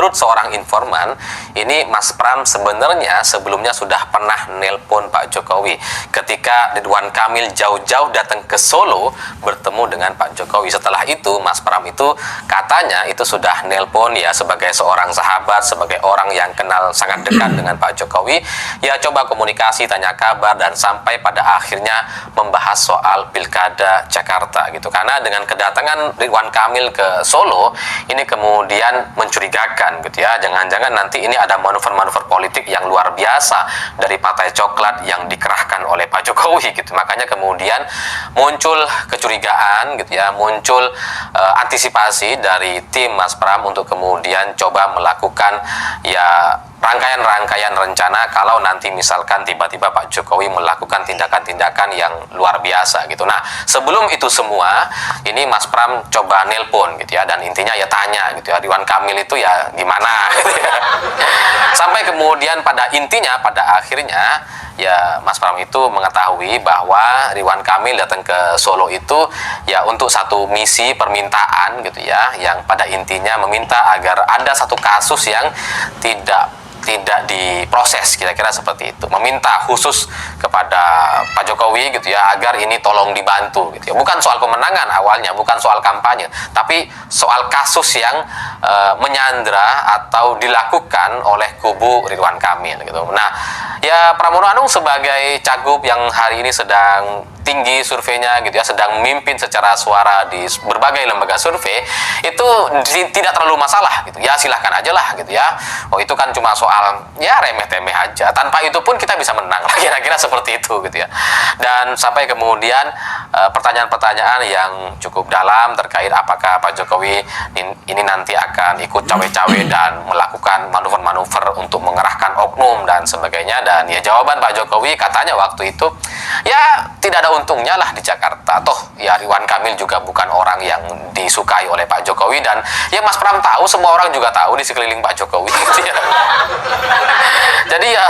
menurut seorang informan, ini Mas Pram sebenarnya sebelumnya sudah pernah nelpon Pak Jokowi ketika Ridwan Kamil jauh-jauh datang ke Solo bertemu dengan Pak Jokowi. Setelah itu Mas Pram itu katanya itu sudah nelpon ya sebagai seorang sahabat, sebagai orang yang kenal sangat dekat dengan Pak Jokowi, ya coba komunikasi, tanya kabar, dan sampai pada akhirnya membahas soal Pilkada Jakarta gitu. Karena dengan kedatangan Ridwan Kamil ke Solo ini kemudian mencurigakan gitu ya, jangan-jangan nanti ini ada manuver-manuver politik yang luar biasa dari Partai Coklat yang dikerahkan oleh Pak Jokowi gitu. Makanya kemudian muncul kecurigaan gitu ya, muncul antisipasi dari tim Mas Pram untuk kemudian coba melakukan ya rangkaian-rangkaian rencana kalau nanti misalkan tiba-tiba Pak Jokowi melakukan tindakan-tindakan yang luar biasa gitu. Nah, sebelum itu semua, ini Mas Pram coba nelpon gitu ya, dan intinya ya tanya gitu ya, Ridwan Kamil itu ya gimana gitu ya. Sampai kemudian pada intinya, pada akhirnya ya Mas Pram itu mengetahui bahwa Ridwan Kamil datang ke Solo itu ya untuk satu misi permintaan gitu ya, yang pada intinya meminta agar ada satu kasus yang tidak diproses, kira-kira seperti itu, meminta khusus kepada Pak Jokowi gitu ya agar ini tolong dibantu gitu ya, bukan soal kemenangan awalnya, bukan soal kampanye, tapi soal kasus yang menyandra atau dilakukan oleh kubu Ridwan Kamil gitu. Nah, ya Pramono Anung sebagai cagup yang hari ini sedang tinggi surveinya gitu ya, sedang memimpin secara suara di berbagai lembaga survei, itu tidak terlalu masalah gitu ya, silahkan aja lah gitu ya. Oh, itu kan cuma soal ya remeh-temeh aja, tanpa itu pun kita bisa menang, kira-kira seperti itu gitu ya. Dan sampai kemudian pertanyaan-pertanyaan yang cukup dalam terkait apakah Pak Jokowi ini nanti akan ikut cawe-cawe dan melakukan manuver-manuver untuk mengerahkan oknum dan sebagainya. Dan ya jawaban Pak Jokowi katanya waktu itu ya tidak ada untungnya lah di Jakarta, toh ya Ridwan Kamil juga bukan orang yang disukai oleh Pak Jokowi, dan ya Mas Pram tahu, semua orang juga tahu di sekeliling Pak Jokowi gitu ya. Jadi ya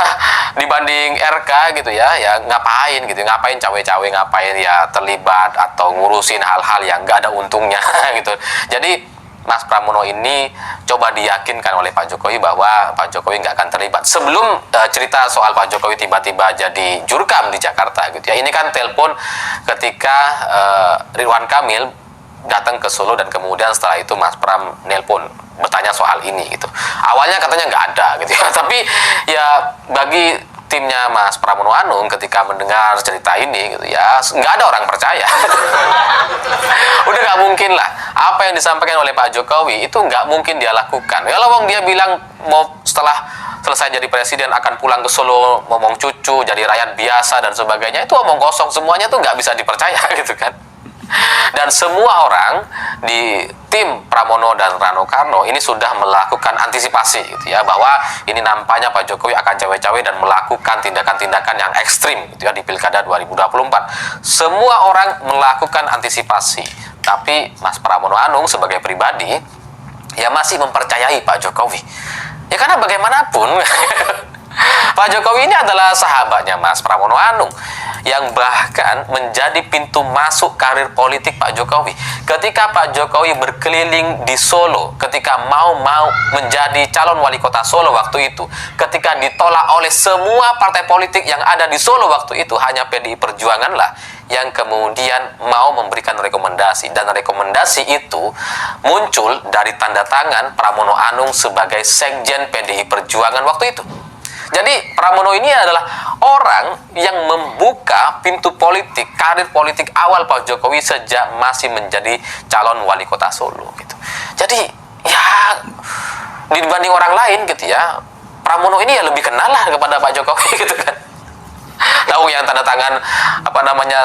dibanding RK gitu ya, ya ngapain gitu, ngapain cawe-cawe, ngapain ya terlibat atau ngurusin hal-hal yang gak ada untungnya gitu. Jadi Mas Pramono ini coba diyakinkan oleh Pak Jokowi bahwa Pak Jokowi nggak akan terlibat. Sebelum cerita soal Pak Jokowi tiba-tiba jadi jurkam di Jakarta gitu ya, ini kan telepon ketika Ridwan Kamil datang ke Solo, dan kemudian setelah itu Mas Pram nelpon bertanya soal ini gitu. Awalnya katanya nggak ada gitu ya, tapi ya bagi timnya Mas Pramono Anung ketika mendengar cerita ini gitu ya, nggak ada orang percaya. Udah nggak mungkin lah apa yang disampaikan oleh Pak Jokowi itu nggak mungkin dia lakukan. Ya lawang dia bilang mau setelah selesai jadi presiden akan pulang ke Solo, ngomong cucu, jadi rakyat biasa dan sebagainya, itu omong kosong, semuanya tuh nggak bisa dipercaya gitu kan. Dan semua orang di tim Pramono dan Rano Karno ini sudah melakukan antisipasi gitu ya, bahwa ini nampaknya Pak Jokowi akan cawe-cawe dan melakukan tindakan-tindakan yang ekstrim gitu ya di Pilkada 2024. Semua orang melakukan antisipasi, tapi Mas Pramono Anung sebagai pribadi ya masih mempercayai Pak Jokowi. Ya karena bagaimanapun Pak Jokowi ini adalah sahabatnya Mas Pramono Anung, yang bahkan menjadi pintu masuk karir politik Pak Jokowi. Ketika Pak Jokowi berkeliling di Solo, ketika mau menjadi calon wali kota Solo waktu itu, ketika ditolak oleh semua partai politik yang ada di Solo waktu itu, hanya PDI Perjuangan lah yang kemudian mau memberikan rekomendasi, dan rekomendasi itu muncul dari tanda tangan Pramono Anung sebagai sekjen PDI Perjuangan waktu itu. Jadi Pramono ini adalah orang yang membuka pintu politik, karir politik awal Pak Jokowi sejak masih menjadi calon wali kota Solo gitu. Jadi ya dibanding orang lain gitu ya, Pramono ini ya lebih kenal lah kepada Pak Jokowi gitu kan. Tahu yang tanda tangan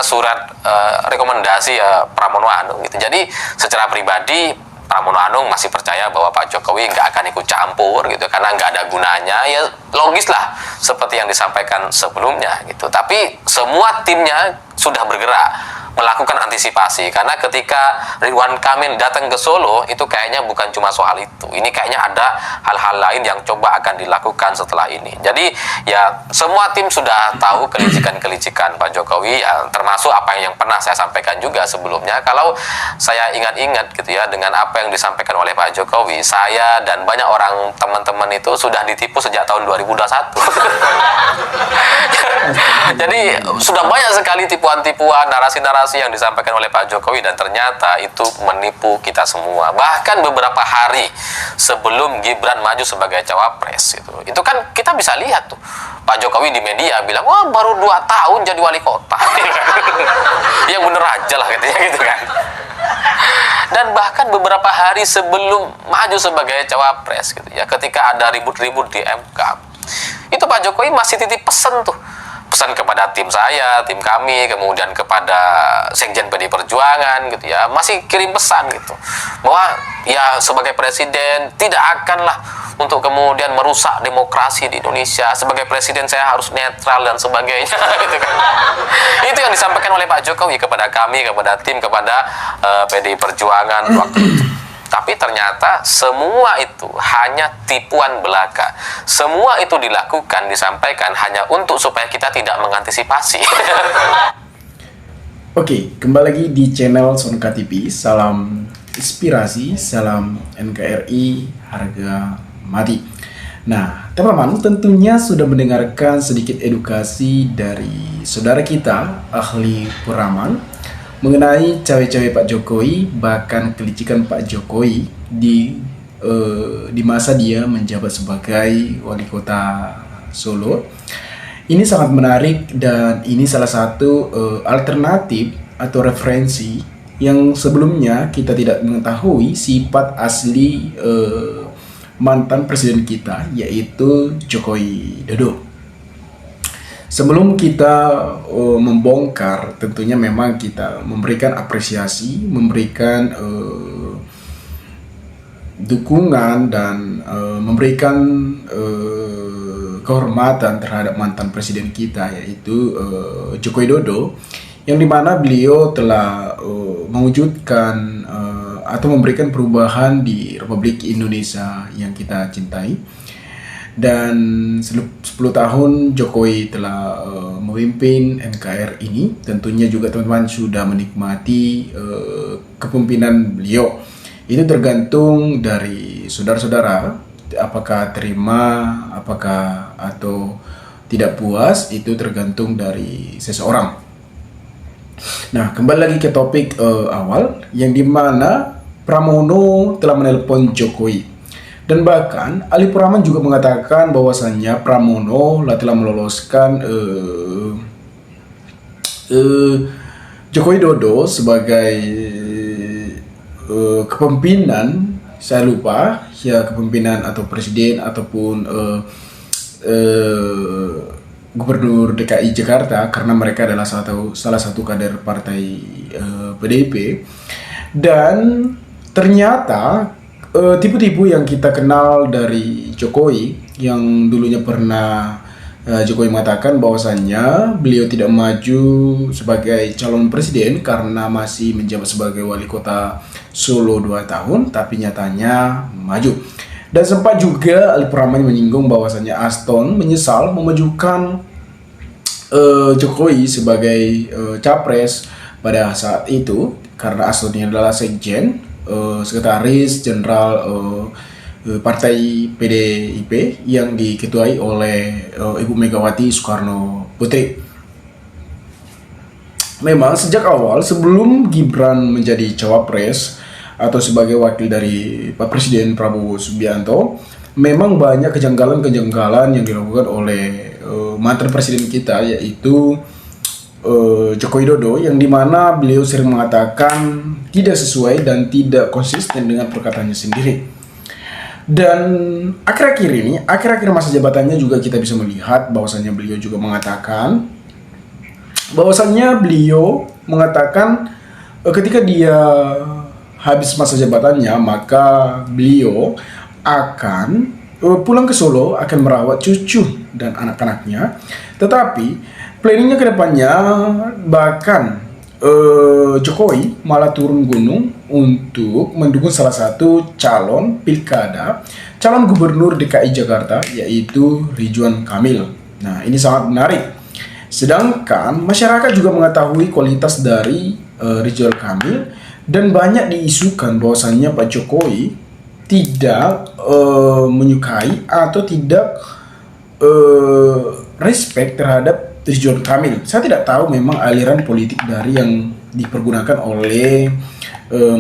surat rekomendasi ya Pramono Anung gitu. Jadi secara pribadi Pramono Anung masih percaya bahwa Pak Jokowi nggak akan ikut campur gitu, karena nggak ada gunanya. Ya logis lah seperti yang disampaikan sebelumnya gitu. Tapi semua timnya sudah bergerak melakukan antisipasi, karena ketika Ridwan Kamil datang ke Solo itu kayaknya bukan cuma soal itu, ini kayaknya ada hal-hal lain yang coba akan dilakukan setelah ini. Jadi ya semua tim sudah tahu kelicikan-kelicikan Pak Jokowi, ya, termasuk apa yang pernah saya sampaikan juga sebelumnya. Kalau saya ingat-ingat gitu ya, dengan apa yang disampaikan oleh Pak Jokowi, saya dan banyak orang teman-teman itu sudah ditipu sejak tahun 2021. Jadi sudah banyak sekali tipuan-tipuan, narasi-narasi yang disampaikan oleh Pak Jokowi, dan ternyata itu menipu kita semua. Bahkan beberapa hari sebelum Gibran maju sebagai cawapres itu kan kita bisa lihat tuh Pak Jokowi di media bilang, wah baru 2 tahun jadi wali kota. Yang bener aja lah gitu kan. Dan bahkan beberapa hari sebelum maju sebagai cawapres gitu ya, ketika ada ribut-ribut di MK, itu Pak Jokowi masih titip pesan tuh, pesan kepada tim saya, tim kami, kemudian kepada Sekjen PD Perjuangan gitu ya, masih kirim pesan gitu bahwa ya sebagai presiden tidak akanlah untuk kemudian merusak demokrasi di Indonesia, sebagai presiden saya harus netral dan sebagainya gitu kan. Itu yang disampaikan oleh Pak Jokowi kepada kami, kepada tim, kepada PD Perjuangan waktu itu. Tapi ternyata semua itu hanya tipuan belaka. Semua itu dilakukan, disampaikan hanya untuk supaya kita tidak mengantisipasi. Oke, kembali lagi di channel Sonka TV. Salam inspirasi, salam NKRI, harga mati. Nah, teman-teman tentunya sudah mendengarkan sedikit edukasi dari saudara kita, ahli peramal, mengenai cawe-cawe Pak Jokowi, bahkan kelicikan Pak Jokowi di masa dia menjabat sebagai wali kota Solo. Ini sangat menarik dan ini salah satu alternatif atau referensi yang sebelumnya kita tidak mengetahui sifat asli mantan presiden kita, yaitu Jokowi Dodo. Sebelum kita membongkar, tentunya memang kita memberikan apresiasi, memberikan dukungan dan memberikan kehormatan terhadap mantan presiden kita, yaitu Jokowi Dodo, yang dimana beliau telah mewujudkan atau memberikan perubahan di Republik Indonesia yang kita cintai. Dan 10 tahun Jokowi telah memimpin NKR ini, tentunya juga teman-teman sudah menikmati kepemimpinan beliau. Itu tergantung dari saudara-saudara, apakah terima, apakah atau tidak puas, itu tergantung dari seseorang. Nah, kembali lagi ke topik awal, yang dimana Pramono telah menelpon Jokowi. Dan bahkan Ali Puraman juga mengatakan bahwasannya Pramono telah meloloskan Jokowi Dodo sebagai kepemimpinan, saya lupa ya, kepemimpinan atau presiden ataupun gubernur DKI Jakarta, karena mereka adalah salah satu kader partai PDIP. Dan ternyata tipu-tipu yang kita kenal dari Jokowi, yang dulunya pernah Jokowi mengatakan bahwasannya beliau tidak maju sebagai calon presiden karena masih menjabat sebagai wali kota Solo 2 tahun, tapi nyatanya maju. Dan sempat juga Ali Pramani menyinggung bahwasannya Aston menyesal memajukan Jokowi sebagai capres pada saat itu, karena Aston ini adalah sekjen, sekretaris jenderal partai PDIP yang diketuai oleh Ibu Megawati Soekarno Putri. Memang sejak awal sebelum Gibran menjadi cawapres atau sebagai wakil dari Pak Presiden Prabowo Subianto, memang banyak kejanggalan-kejanggalan yang dilakukan oleh mantan presiden kita, yaitu Jokowi Dodo, yang dimana beliau sering mengatakan tidak sesuai dan tidak konsisten dengan perkataannya sendiri. Dan akhir-akhir masa jabatannya juga kita bisa melihat bahwasannya beliau juga mengatakan ketika dia habis masa jabatannya, maka beliau akan pulang ke Solo, akan merawat cucu dan anak-anaknya. Tetapi planningnya ke depannya bahkan Jokowi malah turun gunung untuk mendukung salah satu calon pilkada, calon gubernur DKI Jakarta, yaitu Ridwan Kamil. Nah, ini sangat menarik. Sedangkan masyarakat juga mengetahui kualitas dari Ridwan Kamil dan banyak diisukan bahwasannya Pak Jokowi tidak menyukai atau tidak respect terhadap Ridwan Kamil. Saya tidak tahu memang aliran politik dari yang dipergunakan oleh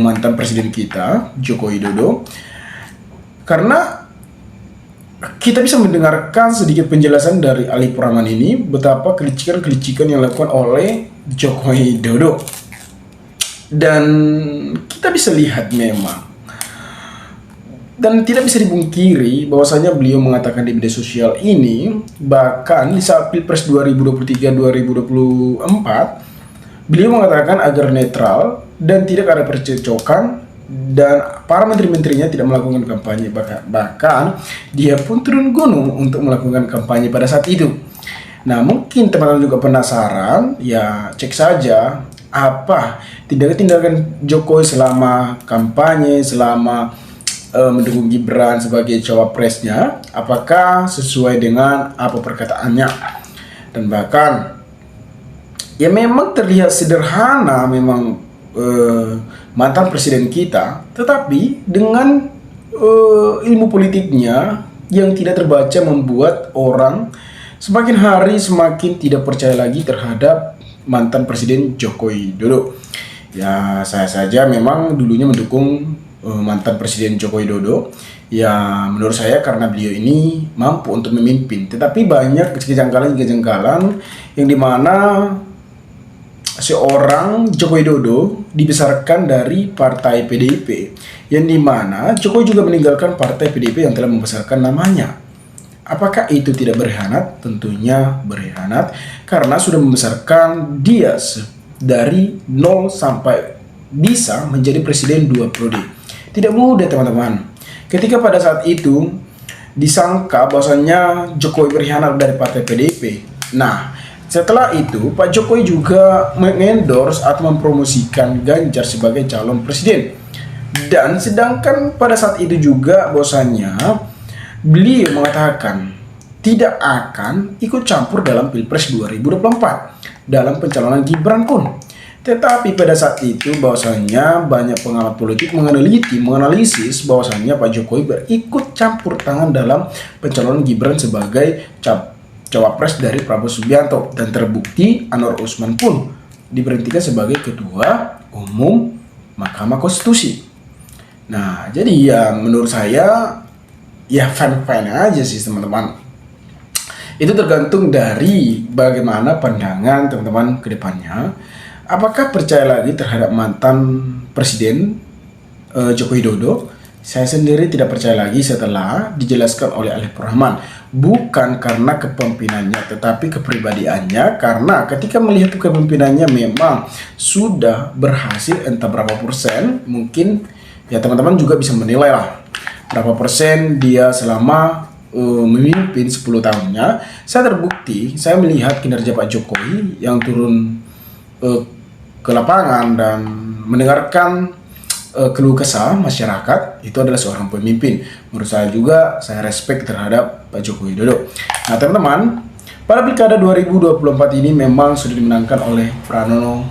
mantan presiden kita Joko Widodo, karena kita bisa mendengarkan sedikit penjelasan dari Ali Praman ini betapa kelicikan-kelicikan yang dilakukan oleh Joko Widodo, dan kita bisa lihat memang, dan tidak bisa dipungkiri bahwasanya beliau mengatakan di media sosial ini, bahkan di saat Pilpres 2023-2024, beliau mengatakan agar netral dan tidak ada percecokan, dan para menteri-menterinya tidak melakukan kampanye. Bahkan dia pun turun gunung untuk melakukan kampanye pada saat itu. Nah, mungkin teman-teman juga penasaran, ya cek saja apa tindakan-tindakan Jokowi selama kampanye, selama mendukung Gibran sebagai cawapresnya, apakah sesuai dengan apa perkataannya. Dan bahkan ya memang terlihat sederhana memang mantan presiden kita, tetapi dengan ilmu politiknya yang tidak terbaca membuat orang semakin hari semakin tidak percaya lagi terhadap mantan presiden Joko Widodo. Ya, saya saja memang dulunya mendukung mantan presiden Joko Widodo. Ya, menurut saya karena beliau ini mampu untuk memimpin, tetapi banyak kejanggalan-kejanggalan yang dimana seorang Joko Widodo dibesarkan dari partai PDIP, yang dimana Jokowi juga meninggalkan partai PDIP yang telah membesarkan namanya. Apakah itu tidak berkhianat? Tentunya berkhianat, karena sudah membesarkan dia dari nol sampai bisa menjadi presiden 2 periode. Tidak mudah, teman-teman. Ketika pada saat itu disangka bahwasannya Jokowi berkhianat dari partai PDIP. Nah, setelah itu Pak Jokowi juga mengendorse atau mempromosikan Ganjar sebagai calon presiden. Dan sedangkan pada saat itu juga bahwasannya beliau mengatakan tidak akan ikut campur dalam Pilpres 2024 dalam pencalonan Gibran pun. Tetapi pada saat itu bahwasannya banyak pengamat politik menganalisis bahwasannya Pak Jokowi berikut campur tangan dalam pencalonan Gibran sebagai cawapres dari Prabowo Subianto, dan terbukti Anwar Usman pun diberhentikan sebagai Ketua Umum Mahkamah Konstitusi. Nah, jadi ya menurut saya ya fine-fine aja sih, teman-teman. Itu tergantung dari bagaimana pandangan teman-teman ke depannya. Apakah percaya lagi terhadap mantan presiden Joko Widodo? Saya sendiri tidak percaya lagi setelah dijelaskan oleh Ali Rahman. Bukan karena kepemimpinannya, tetapi kepribadiannya. Karena ketika melihat kepemimpinannya memang sudah berhasil entah berapa persen, mungkin ya teman-teman juga bisa menilai lah berapa persen dia selama memimpin 10 tahunnya. Saya terbukti, saya melihat kinerja Pak Jokowi yang turun ke lapangan dan mendengarkan keluh kesah masyarakat, itu adalah seorang pemimpin. Menurut saya juga, saya respect terhadap Pak Joko Widodo. Nah, teman-teman, pada pilkada 2024 ini memang sudah dimenangkan oleh Pranowo.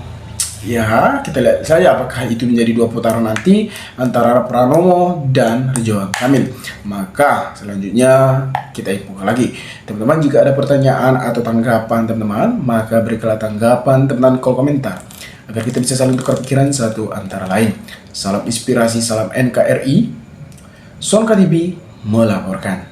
Ya, kita lihat saja apakah itu menjadi 2 putaran nanti antara Pranowo dan Ridwan Kamil. Maka selanjutnya kita infokan lagi. Teman-teman, jika ada pertanyaan atau tanggapan teman-teman, maka berikanlah tanggapan teman-teman kolom komentar, agar kita bisa saling tukar pikiran satu antara lain. Salam inspirasi, salam NKRI. Sonka TV melaporkan.